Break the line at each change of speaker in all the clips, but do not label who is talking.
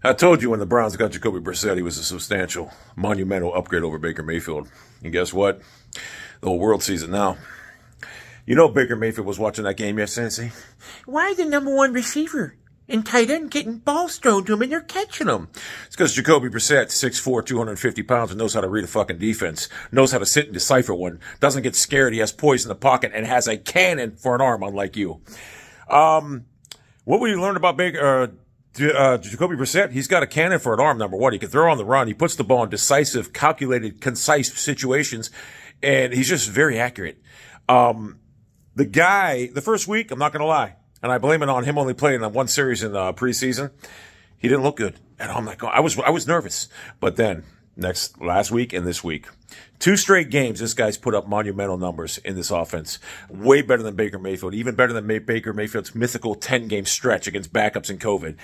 I told you when the Browns got Jacoby Brissett, he was a substantial, monumental upgrade over Baker Mayfield. And guess what? The whole world sees it now. You know Baker Mayfield was watching that game yesterday and saying, why is the number one receiver and tight end getting balls thrown to him and they're catching them? It's because Jacoby Brissett, 6'4", 250 pounds, and knows how to read a fucking defense, knows how to sit and decipher one, doesn't get scared, he has poise in the pocket, and has a cannon for an arm, unlike you. What will you learn about Jacoby Brissett? He's got a cannon for an arm, number one. He can throw on the run. He puts the ball in decisive, calculated, concise situations, and he's just very accurate. The guy, the first week, I'm not going to lie, and I blame it on him only playing on one series in preseason, he didn't look good. And I'm like, I was nervous. But then, last week and this week, 2 straight games, this guy's put up monumental numbers in this offense. Way better than Baker Mayfield, even better than Baker Mayfield's mythical 10-game stretch against backups in COVID.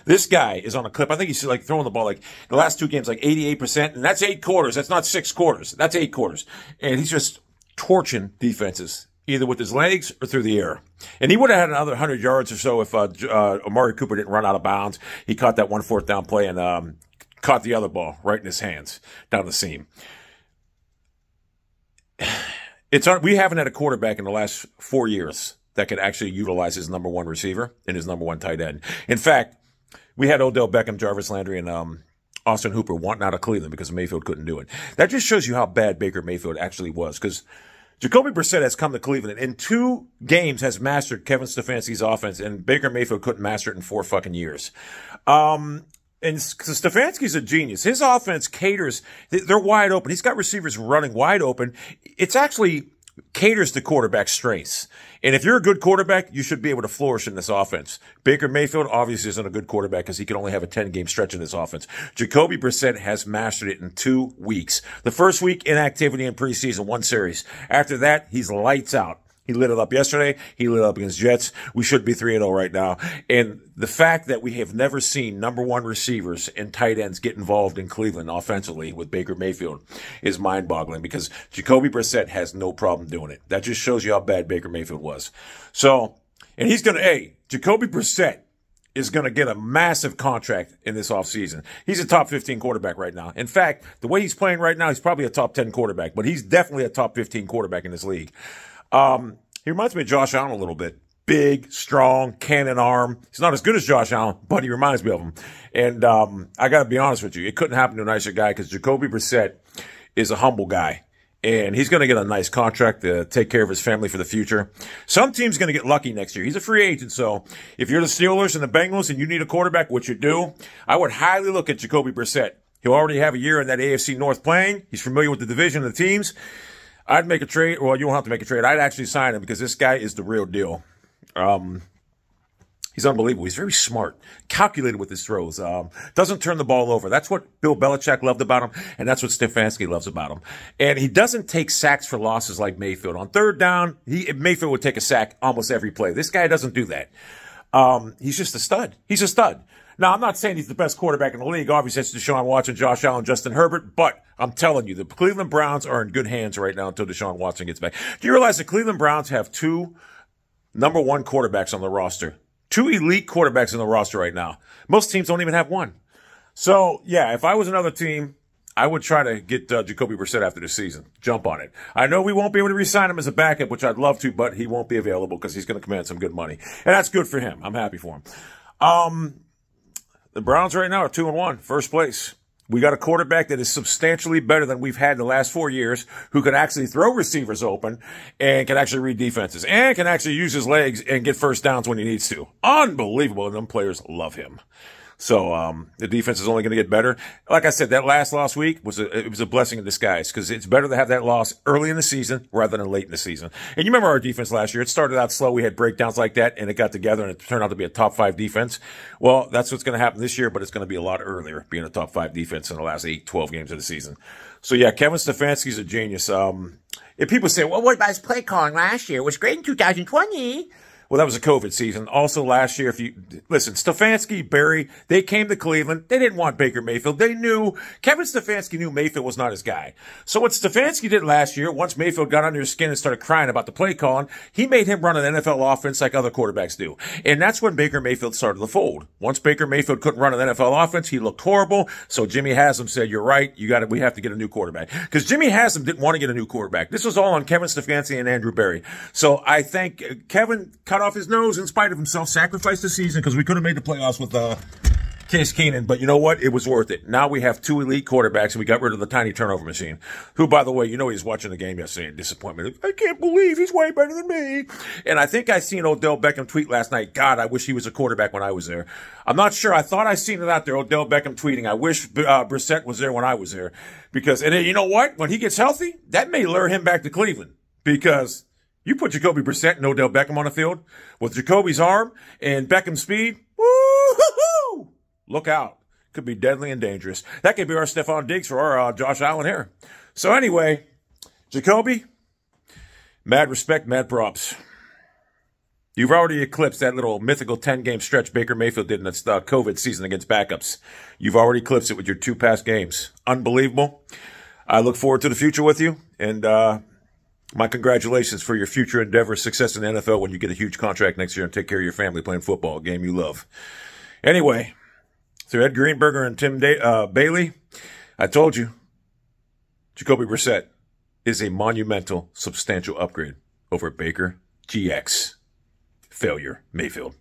This guy is on a clip. I think he's like throwing the ball like the last 2 games, like 88%. And that's 8 quarters. That's not 6 quarters. That's 8 quarters. And he's just torching defenses, either with his legs or through the air. And he would have had another 100 yards or so if Amari Cooper didn't run out of bounds. He caught that 1 4th down play and caught the other ball right in his hands down the seam. We haven't had a quarterback in the last 4 years that could actually utilize his number 1 receiver and his number 1 tight end. In fact, we had Odell Beckham, Jarvis Landry, and Austin Hooper wanting out of Cleveland because Mayfield couldn't do it. That just shows you how bad Baker Mayfield actually was, because Jacoby Brissett has come to Cleveland and in 2 games has mastered Kevin Stefanski's offense, and Baker Mayfield couldn't master it in 4 fucking years. And Stefanski's a genius. His offense caters, they're wide open. He's got receivers running wide open. It's actually caters to quarterback strengths. And if you're a good quarterback, you should be able to flourish in this offense. Baker Mayfield obviously isn't a good quarterback because he can only have a 10-game stretch in this offense. Jacoby Brissett has mastered it in 2 weeks. The first week, inactivity in preseason, 1 series. After that, he's lights out. He lit it up yesterday. He lit it up against Jets. We should be 3-0 right now. And the fact that we have never seen number 1 receivers and tight ends get involved in Cleveland offensively with Baker Mayfield is mind-boggling, because Jacoby Brissett has no problem doing it. That just shows you how bad Baker Mayfield was. So, and Jacoby Brissett is going to get a massive contract in this offseason. He's a top 15 quarterback right now. In fact, the way he's playing right now, he's probably a top 10 quarterback, but he's definitely a top 15 quarterback in this league. He reminds me of Josh Allen a little bit. Big, strong, cannon arm. He's not as good as Josh Allen, but he reminds me of him. And I got to be honest with you, it couldn't happen to a nicer guy, because Jacoby Brissett is a humble guy. And he's going to get a nice contract to take care of his family for the future. Some team's going to get lucky next year. He's a free agent, so if you're the Steelers and the Bengals and you need a quarterback, which you do, I would highly look at Jacoby Brissett. He'll already have a year in that AFC North playing. He's familiar with the division and the teams. I'd make a trade. Well, you won't have to make a trade. I'd actually sign him, because this guy is the real deal. He's unbelievable. He's very smart, calculated with his throws. Doesn't turn the ball over. That's what Bill Belichick loved about him, and that's what Stefanski loves about him. And he doesn't take sacks for losses like Mayfield. On 3rd down, Mayfield would take a sack almost every play. This guy doesn't do that. He's just a stud. He's a stud. Now, I'm not saying he's the best quarterback in the league. Obviously, it's Deshaun Watson, Josh Allen, Justin Herbert. But I'm telling you, the Cleveland Browns are in good hands right now until Deshaun Watson gets back. Do you realize the Cleveland Browns have 2 number 1 quarterbacks on the roster? 2 elite quarterbacks on the roster right now. Most teams don't even have 1. So, yeah, if I was another team, I would try to get Jacoby Brissett after this season. Jump on it. I know we won't be able to re-sign him as a backup, which I'd love to, but he won't be available because he's going to command some good money. And that's good for him. I'm happy for him. The Browns right now are 2-1, first place. We got a quarterback that is substantially better than we've had in the last 4 years, who can actually throw receivers open and can actually read defenses and can actually use his legs and get first downs when he needs to. Unbelievable. And them players love him. So, the defense is only going to get better. Like I said, that last week was a blessing in disguise, because it's better to have that loss early in the season rather than late in the season. And you remember our defense last year. It started out slow. We had breakdowns like that, and it got together, and it turned out to be a top 5 defense. Well, that's what's going to happen this year, but it's going to be a lot earlier, being a top 5 defense in the last 8, 12 games of the season. So, yeah, Kevin Stefanski's a genius. If people say, well, what about his play calling last year? It was great in 2020. Well, that was a COVID season. Also last year, if you listen, Stefanski, Barry, they came to Cleveland. They didn't want Baker Mayfield. They knew Kevin Stefanski knew Mayfield was not his guy. So what Stefanski did last year, once Mayfield got under his skin and started crying about the play calling, he made him run an NFL offense like other quarterbacks do. And that's when Baker Mayfield started to fold. Once Baker Mayfield couldn't run an NFL offense, he looked horrible. So Jimmy Haslam said, "You're right. We have to get a new quarterback." Because Jimmy Haslam didn't want to get a new quarterback. This was all on Kevin Stefanski and Andrew Berry. So I think Kevin cut off his nose in spite of himself, sacrificed the season because we could have made the playoffs with Case Keenum. But you know what? It was worth it. Now we have 2 elite quarterbacks, and we got rid of the tiny turnover machine. Who, by the way, he was watching the game yesterday in disappointment. I can't believe he's way better than me. And I think I seen Odell Beckham tweet last night, "God, I wish he was a quarterback when I was there." I'm not sure. I thought I seen it out there, Odell Beckham tweeting, "I wish Brissett was there when I was there." And you know what? When he gets healthy, that may lure him back to Cleveland. Because you put Jacoby Brissett and Odell Beckham on the field with Jacoby's arm and Beckham's speed, woo-hoo-hoo! Look out. Could be deadly and dangerous. That could be our Stephon Diggs for our Josh Allen here. So anyway, Jacoby, mad respect, mad props. You've already eclipsed that little mythical 10-game stretch Baker Mayfield did in its COVID season against backups. You've already eclipsed it with your 2 past games. Unbelievable. I look forward to the future with you. And my congratulations for your future endeavor, success in the NFL when you get a huge contract next year and take care of your family playing football, a game you love. Anyway, through Ed Greenberger and Tim Bailey, I told you, Jacoby Brissett is a monumental, substantial upgrade over Baker GX. Failure Mayfield.